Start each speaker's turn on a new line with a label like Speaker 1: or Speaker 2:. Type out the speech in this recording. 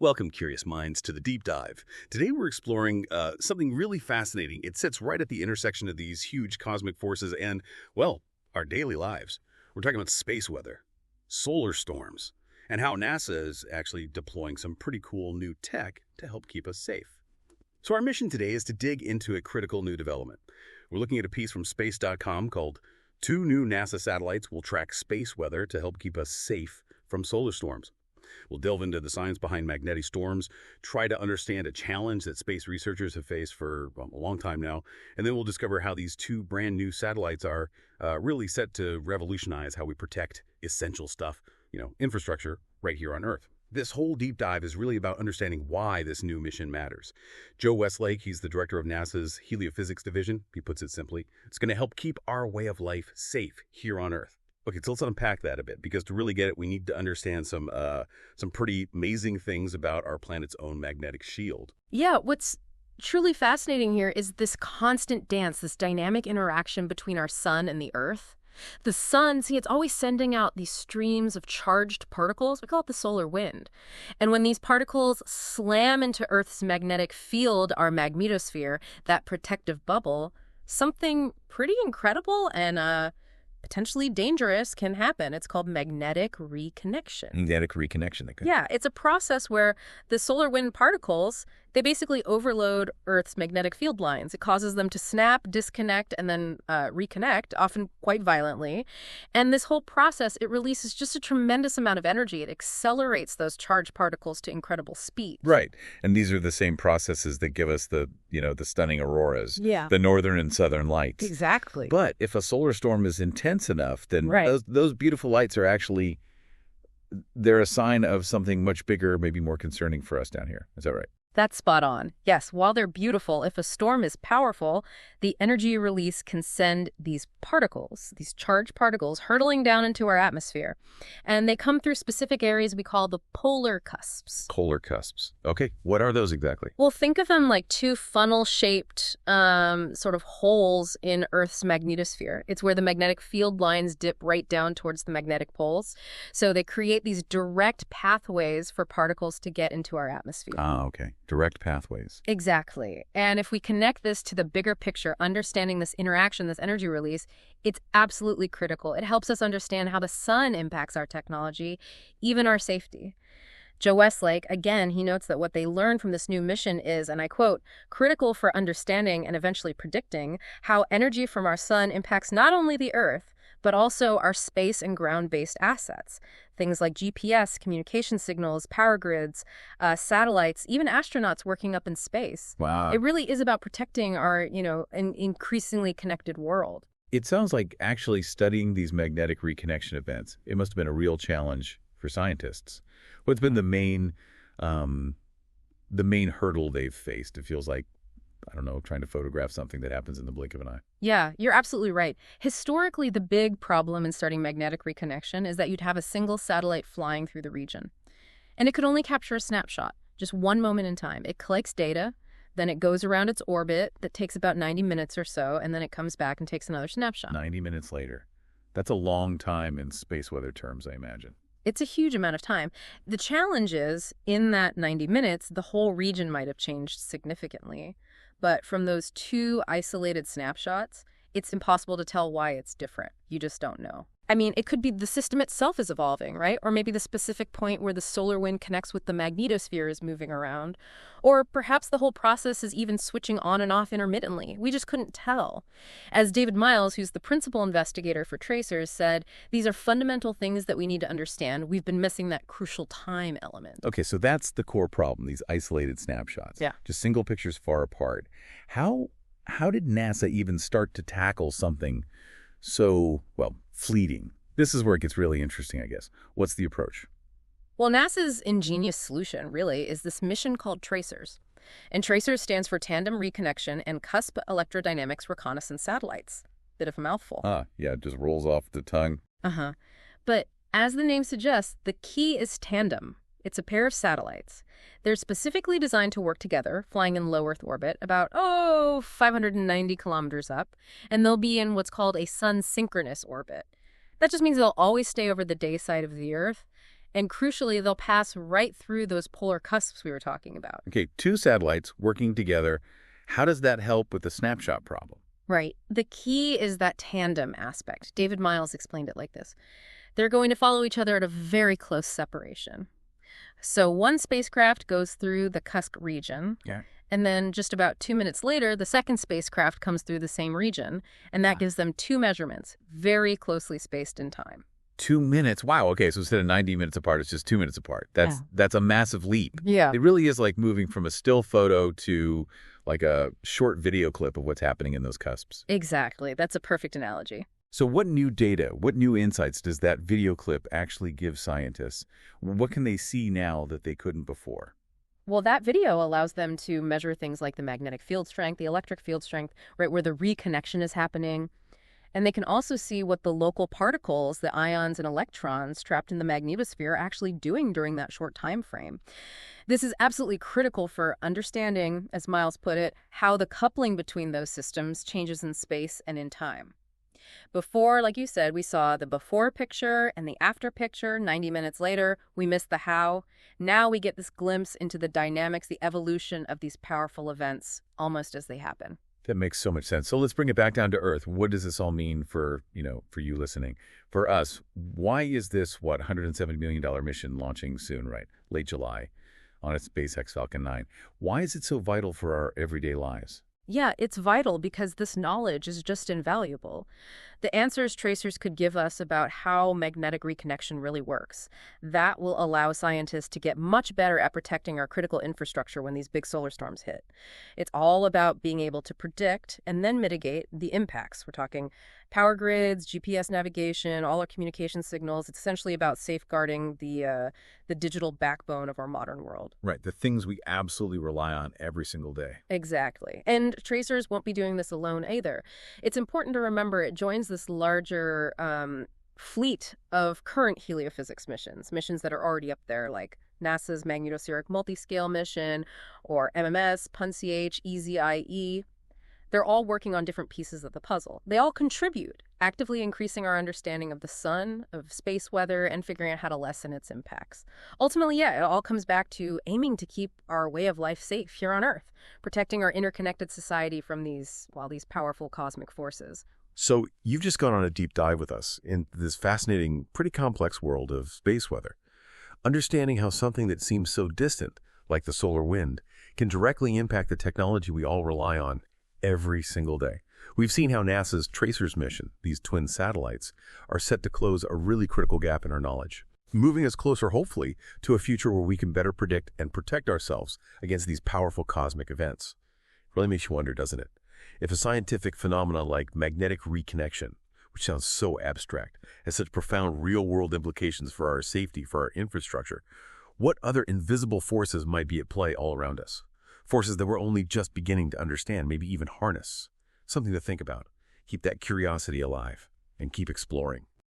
Speaker 1: Welcome, curious minds, to the deep dive. Today we're exploring something really fascinating. It sits right at the intersection of these huge cosmic forces and, well, our daily lives. We're talking about space weather, solar storms, and how NASA is actually deploying some pretty cool new tech to help keep us safe. So our mission today is to dig into a critical new development. We're looking at a piece from space.com called "Two New NASA Satellites Will Track Space Weather to Help Keep Us Safe from Solar Storms." We'll delve into the science behind magnetic storms, try to understand a challenge that space researchers have faced for a long time now, and then we'll discover how these two brand new satellites are really set to revolutionize how we protect essential stuff, infrastructure right here on Earth. This whole deep dive is really about understanding why this new mission matters. Joe Westlake, he's the director of NASA's Heliophysics Division. He puts it simply, it's going to help keep our way of life safe here on Earth. Okay, so let's unpack that a bit, because to really get it, we need to understand some pretty amazing things about our planet's own magnetic shield.
Speaker 2: Yeah, what's truly fascinating here is this constant dance, this dynamic interaction between our sun and the Earth. The sun, it's always sending out these streams of charged particles. We call it the solar wind. And when these particles slam into Earth's magnetic field, our magnetosphere, that protective bubble, something pretty incredible and potentially dangerous can happen. It's called magnetic reconnection.
Speaker 3: Magnetic reconnection.
Speaker 2: Yeah, it's a process where the solar wind particles, they basically overload Earth's magnetic field lines. It causes them to snap, disconnect, and then reconnect, often quite violently. And this whole process, it releases just a tremendous amount of energy. It accelerates those charged particles to incredible speed.
Speaker 3: Right. And these are the same processes that give us the stunning auroras,
Speaker 2: yeah,
Speaker 3: the northern and southern lights.
Speaker 2: Exactly.
Speaker 3: But if a solar storm is intense enough, then
Speaker 2: right,
Speaker 3: those beautiful lights are actually, they're a sign of something much bigger, maybe more concerning for us down here. Is that right?
Speaker 2: That's spot on. Yes, while they're beautiful, if a storm is powerful, the energy release can send these particles, these charged particles, hurtling down into our atmosphere. And they come through specific areas we call the polar cusps.
Speaker 3: Polar cusps. Okay, what are those exactly?
Speaker 2: Well, think of them like two funnel-shaped sort of holes in Earth's magnetosphere. It's where the magnetic field lines dip right down towards the magnetic poles. So they create these direct pathways for particles to get into our atmosphere.
Speaker 3: Ah, okay. Direct pathways.
Speaker 2: Exactly. And if we connect this to the bigger picture, understanding this interaction, this energy release, it's absolutely critical. It helps us understand how the sun impacts our technology, even our safety. Joe Westlake, again, he notes that what they learned from this new mission is, and I quote, critical for understanding and eventually predicting how energy from our sun impacts not only the Earth, but also our space and ground-based assets. Things like GPS, communication signals, power grids, satellites, even astronauts working up in space.
Speaker 3: Wow.
Speaker 2: It really is about protecting our, an increasingly connected world.
Speaker 3: It sounds like actually studying these magnetic reconnection events, it must have been a real challenge for scientists. What's been the main hurdle they've faced? It feels like, I don't know, trying to photograph something that happens in the blink of an eye.
Speaker 2: Yeah, you're absolutely right. Historically, the big problem in starting magnetic reconnection is that you'd have a single satellite flying through the region. And it could only capture a snapshot, just one moment in time. It collects data, then it goes around its orbit that takes about 90 minutes or so, and then it comes back and takes another snapshot.
Speaker 3: 90 minutes later. That's a long time in space weather terms, I imagine.
Speaker 2: It's a huge amount of time. The challenge is, in that 90 minutes, the whole region might have changed significantly. But from those two isolated snapshots, it's impossible to tell why it's different. You just don't know. I mean, it could be the system itself is evolving, right? Or maybe the specific point where the solar wind connects with the magnetosphere is moving around. Or perhaps the whole process is even switching on and off intermittently. We just couldn't tell. As David Miles, who's the principal investigator for tracers, said, these are fundamental things that we need to understand. We've been missing that crucial time element.
Speaker 3: Okay, so that's the core problem, these isolated snapshots.
Speaker 2: Yeah.
Speaker 3: Just single pictures far apart. How did NASA even start to tackle something so, fleeting? This is where it gets really interesting, I guess. What's the approach?
Speaker 2: Well, NASA's ingenious solution, really, is this mission called Tracers. And Tracers stands for Tandem, Reconnection, and Cusp Electrodynamics Reconnaissance Satellites. Bit of a mouthful.
Speaker 3: Ah, yeah, it just rolls off the tongue.
Speaker 2: Uh-huh. But as the name suggests, the key is tandem. It's a pair of satellites. They're specifically designed to work together, flying in low Earth orbit, about, 590 kilometers up, and they'll be in what's called a sun-synchronous orbit. That just means they'll always stay over the day side of the Earth, And crucially, they'll pass right through those polar cusps we were talking about.
Speaker 3: Okay, two satellites working together. How does that help with the snapshot problem?
Speaker 2: Right. The key is that tandem aspect. David Miles explained it like this. They're going to follow each other at a very close separation. So one spacecraft goes through the Cusp region,
Speaker 3: Yeah.
Speaker 2: and then just about 2 minutes later, the second spacecraft comes through the same region, and that gives them two measurements, very closely spaced in time.
Speaker 3: 2 minutes. Wow. Okay, so instead of 90 minutes apart, it's just 2 minutes apart. That's a massive leap.
Speaker 2: Yeah.
Speaker 3: It really is like moving from a still photo to like a short video clip of what's happening in those cusps.
Speaker 2: Exactly. That's a perfect analogy.
Speaker 3: So what new data, what new insights does that video clip actually give scientists? What can they see now that they couldn't before?
Speaker 2: Well, that video allows them to measure things like the magnetic field strength, the electric field strength, right, where the reconnection is happening. And they can also see what the local particles, the ions and electrons trapped in the magnetosphere, are actually doing during that short time frame. This is absolutely critical for understanding, as Miles put it, how the coupling between those systems changes in space and in time. Before, like you said, we saw the before picture and the after picture. 90 minutes later, we missed the how. Now we get this glimpse into the dynamics, the evolution of these powerful events almost as they happen.
Speaker 3: That makes so much sense. So let's bring it back down to Earth. What does this all mean for you listening? For us, why is this, $170 million mission launching soon, right? Late July on its SpaceX Falcon 9. Why is it so vital for our everyday lives?
Speaker 2: Yeah, it's vital because this knowledge is just invaluable. The answers tracers could give us about how magnetic reconnection really works. That will allow scientists to get much better at protecting our critical infrastructure when these big solar storms hit. It's all about being able to predict and then mitigate the impacts. We're talking power grids, GPS navigation, all our communication signals. It's essentially about safeguarding the digital backbone of our modern world.
Speaker 3: Right, the things we absolutely rely on every single day.
Speaker 2: Exactly. And tracers won't be doing this alone either. It's important to remember it joins this larger fleet of current heliophysics missions that are already up there, like NASA's magnetospheric multiscale mission, or MMS, PUNCH, EZIE. They're all working on different pieces of the puzzle. They all contribute, actively increasing our understanding of the sun, of space weather, and figuring out how to lessen its impacts. Ultimately, yeah, it all comes back to aiming to keep our way of life safe here on Earth, protecting our interconnected society from these powerful cosmic forces.
Speaker 4: So you've just gone on a deep dive with us in this fascinating, pretty complex world of space weather. Understanding how something that seems so distant, like the solar wind, can directly impact the technology we all rely on every single day. We've seen how NASA's TRACERS mission, these twin satellites, are set to close a really critical gap in our knowledge, moving us closer, hopefully, to a future where we can better predict and protect ourselves against these powerful cosmic events. It really makes you wonder, doesn't it? If a scientific phenomenon like magnetic reconnection, which sounds so abstract, has such profound real-world implications for our safety, for our infrastructure, what other invisible forces might be at play all around us? Forces that we're only just beginning to understand, maybe even harness. Something to think about. Keep that curiosity alive and keep exploring.